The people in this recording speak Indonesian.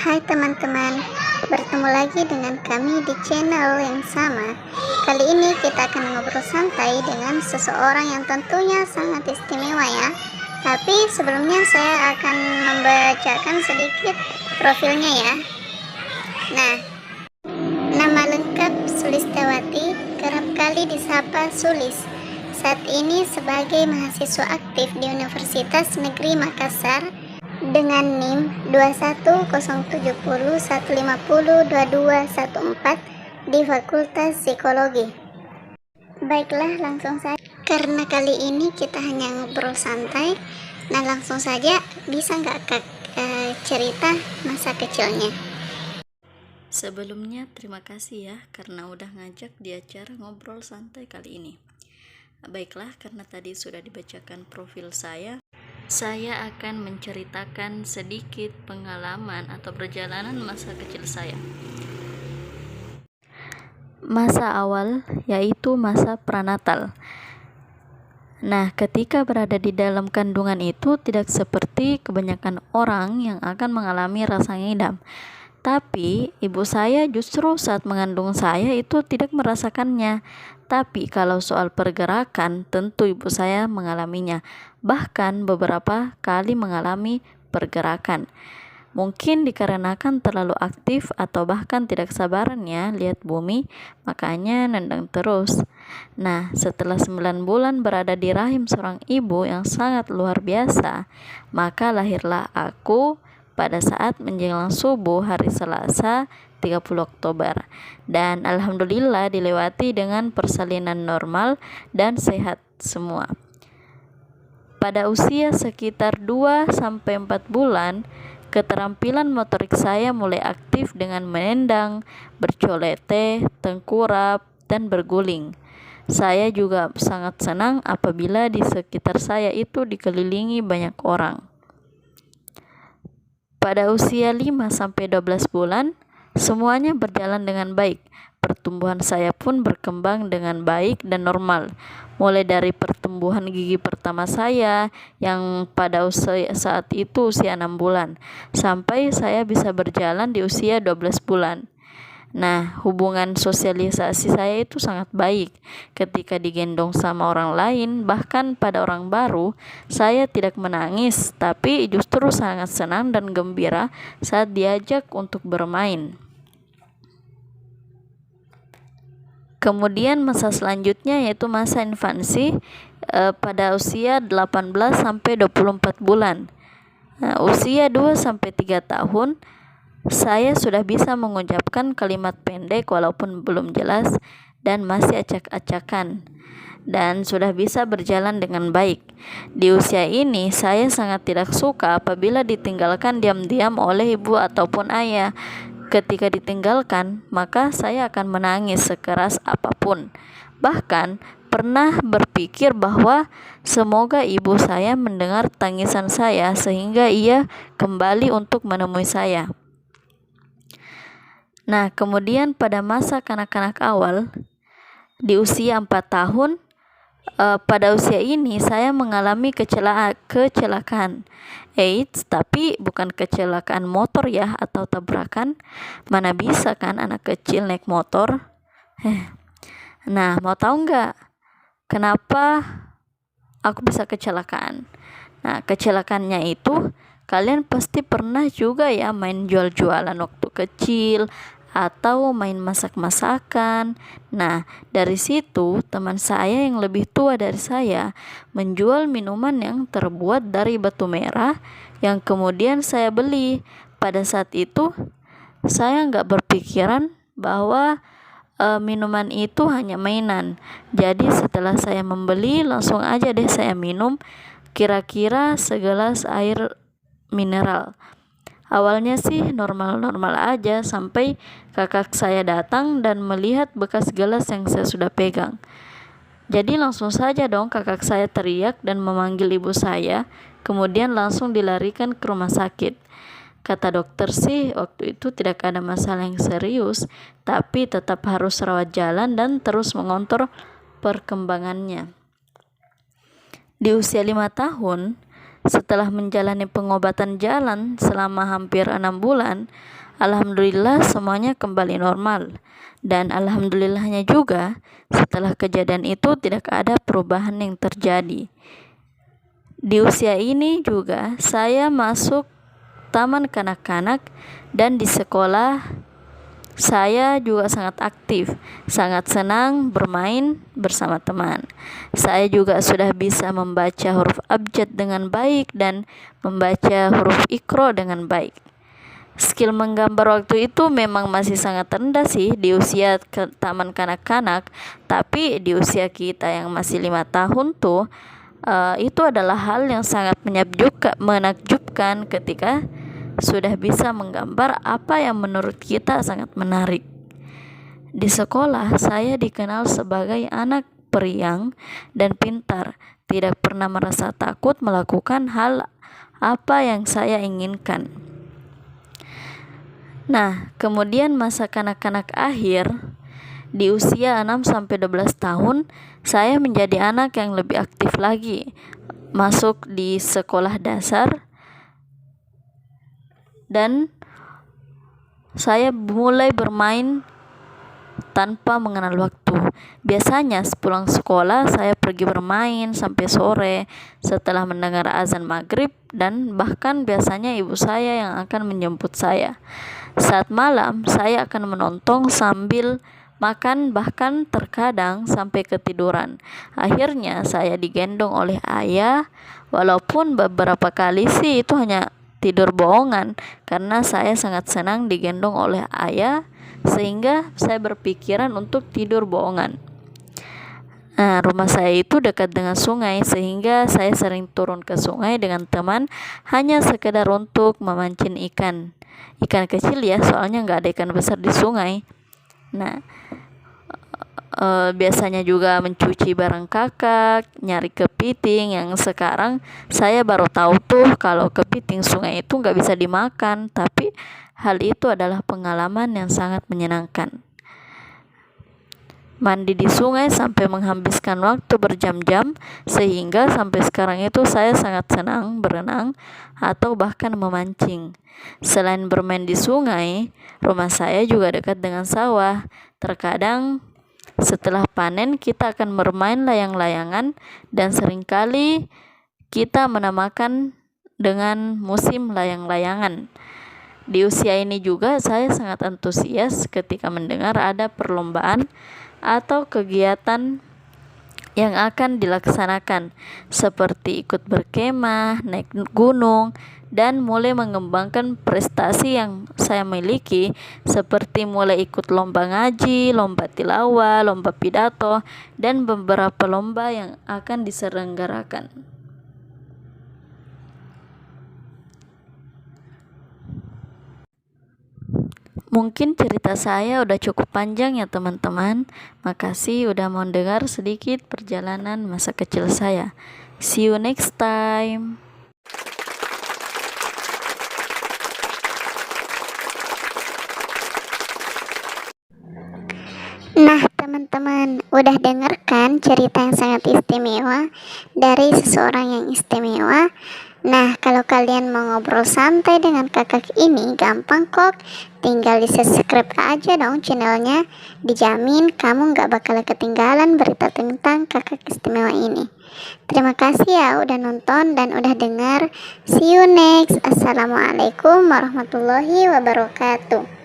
Hai teman-teman, bertemu lagi dengan kami di channel yang sama. Kali ini kita akan ngobrol santai dengan seseorang yang tentunya sangat istimewa ya. Tapi sebelumnya saya akan membacakan sedikit profilnya ya. Nah, nama lengkap Sulistiawati, kerap kali disapa Sulis. Saat ini sebagai mahasiswa aktif di Universitas Negeri Makassar dengan NIM 210701502214 di Fakultas Psikologi. Baiklah, langsung saja. Karena kali ini kita hanya ngobrol santai, nah langsung saja, bisa nggak Kak cerita masa kecilnya? Sebelumnya terima kasih ya karena udah ngajak di acara ngobrol santai kali ini. Baiklah, karena tadi sudah dibacakan profil saya akan menceritakan sedikit pengalaman atau perjalanan masa kecil saya. Masa awal yaitu masa pranatal. Nah, ketika berada di dalam kandungan itu tidak seperti kebanyakan orang yang akan mengalami rasa ngidam. Tapi ibu saya justru saat mengandung saya itu tidak merasakannya. Tapi kalau soal pergerakan, tentu ibu saya mengalaminya. Bahkan beberapa kali mengalami pergerakan. Mungkin dikarenakan terlalu aktif atau bahkan tidak sabaran ya lihat bumi, makanya nendang terus. Nah, setelah 9 bulan berada di rahim seorang ibu yang sangat luar biasa, maka lahirlah aku pada saat menjelang subuh hari Selasa 30 Oktober. Dan alhamdulillah dilewati dengan persalinan normal dan sehat semua. Pada usia sekitar 2-4 bulan, keterampilan motorik saya mulai aktif dengan menendang, bercolete, tengkurap, dan berguling. Saya juga sangat senang apabila di sekitar saya itu dikelilingi banyak orang. Pada usia 5-12 bulan, semuanya berjalan dengan baik. Pertumbuhan saya pun berkembang dengan baik dan normal. Mulai dari pertumbuhan gigi pertama saya yang pada usia saat itu usia 6 bulan, sampai saya bisa berjalan di usia 12 bulan. Nah, hubungan sosialisasi saya itu sangat baik. Ketika digendong sama orang lain, bahkan pada orang baru, saya tidak menangis, tapi justru sangat senang dan gembira saat diajak untuk bermain. Kemudian masa selanjutnya yaitu masa infansi pada usia 18-24 bulan. Nah, usia 2-3 tahun, saya sudah bisa mengucapkan kalimat pendek walaupun belum jelas dan masih acak-acakan, dan sudah bisa berjalan dengan baik. Di usia ini saya sangat tidak suka apabila ditinggalkan diam-diam oleh ibu ataupun ayah. Ketika ditinggalkan, maka saya akan menangis sekeras apapun. Bahkan pernah berpikir bahwa semoga ibu saya mendengar tangisan saya sehingga ia kembali untuk menemui saya. Nah, kemudian pada masa kanak-kanak awal, di usia 4 tahun, pada usia ini saya mengalami kecelakaan. Tapi bukan kecelakaan motor ya atau tabrakan. Mana bisa kan anak kecil naik motor? Nah, mau tahu nggak kenapa aku bisa kecelakaan? Nah, kecelakaannya itu kalian pasti pernah juga ya main jual-jualan waktu kecil atau main masak-masakan. Nah, dari situ teman saya yang lebih tua dari saya menjual minuman yang terbuat dari batu merah yang kemudian saya beli. Pada saat itu saya nggak berpikiran bahwa minuman itu hanya mainan. Jadi setelah saya membeli, langsung aja deh saya minum kira-kira segelas air mineral. Awalnya sih normal-normal aja sampai kakak saya datang dan melihat bekas gelas yang saya sudah pegang. Jadi langsung saja dong kakak saya teriak dan memanggil ibu saya, kemudian langsung dilarikan ke rumah sakit. Kata dokter sih waktu itu tidak ada masalah yang serius, tapi tetap harus rawat jalan dan terus mengontrol perkembangannya. Di usia 5 tahun, setelah menjalani pengobatan jalan selama hampir 6 bulan, alhamdulillah semuanya kembali normal. Dan alhamdulillahnya juga, setelah kejadian itu tidak ada perubahan yang terjadi. Di usia ini juga saya masuk taman kanak-kanak dan di sekolah saya juga sangat aktif, sangat senang bermain bersama teman. Saya juga sudah bisa membaca huruf abjad dengan baik dan membaca huruf Iqra dengan baik. Skill menggambar waktu itu memang masih sangat rendah sih di usia taman kanak-kanak, tapi di usia kita yang masih 5 tahun tuh itu adalah hal yang sangat menakjubkan ketika sudah bisa menggambar apa yang menurut kita sangat menarik. Di sekolah, saya dikenal sebagai anak periang dan pintar, tidak pernah merasa takut melakukan hal apa yang saya inginkan. Nah, kemudian masa kanak-kanak akhir, di usia 6-12 tahun, saya menjadi anak yang lebih aktif lagi, masuk di sekolah dasar, dan saya mulai bermain tanpa mengenal waktu. Biasanya sepulang sekolah saya pergi bermain sampai sore setelah mendengar azan maghrib, dan bahkan biasanya ibu saya yang akan menjemput saya. Saat malam saya akan menonton sambil makan, bahkan terkadang sampai ketiduran. Akhirnya saya digendong oleh ayah, walaupun beberapa kali sih itu hanya tidur bohongan karena saya sangat senang digendong oleh ayah, sehingga saya berpikiran untuk tidur bohongan. Nah, rumah saya itu dekat dengan sungai, sehingga saya sering turun ke sungai dengan teman hanya sekedar untuk memancing ikan kecil ya, soalnya nggak ada ikan besar di sungai. Nah, biasanya juga mencuci barang kakak, nyari kepiting, yang sekarang saya baru tahu tuh kalau kepiting sungai itu nggak bisa dimakan, tapi hal itu adalah pengalaman yang sangat menyenangkan. Mandi di sungai sampai menghabiskan waktu berjam-jam, sehingga sampai sekarang itu saya sangat senang berenang atau bahkan memancing. Selain bermain di sungai, rumah saya juga dekat dengan sawah. Terkadang setelah panen kita akan bermain layang-layangan, dan seringkali kita menamakan dengan musim layang-layangan. Di usia ini juga saya sangat antusias ketika mendengar ada perlombaan atau kegiatan yang akan dilaksanakan, seperti ikut berkemah, naik gunung, dan mulai mengembangkan prestasi yang saya miliki, seperti mulai ikut lomba ngaji, lomba tilawah, lomba pidato, dan beberapa lomba yang akan diselenggarakan. Mungkin cerita saya udah cukup panjang ya teman-teman. Makasih udah mau dengar sedikit perjalanan masa kecil saya. See you next time. Nah, teman-teman, udah dengarkan cerita yang sangat istimewa dari seseorang yang istimewa. Nah, kalau kalian mau ngobrol santai dengan kakak ini, gampang kok. Tinggal di subscribe aja dong channelnya. Dijamin kamu gak bakal ketinggalan berita tentang kakak istimewa ini. Terima kasih ya udah nonton dan udah dengar. See you next. Assalamualaikum warahmatullahi wabarakatuh.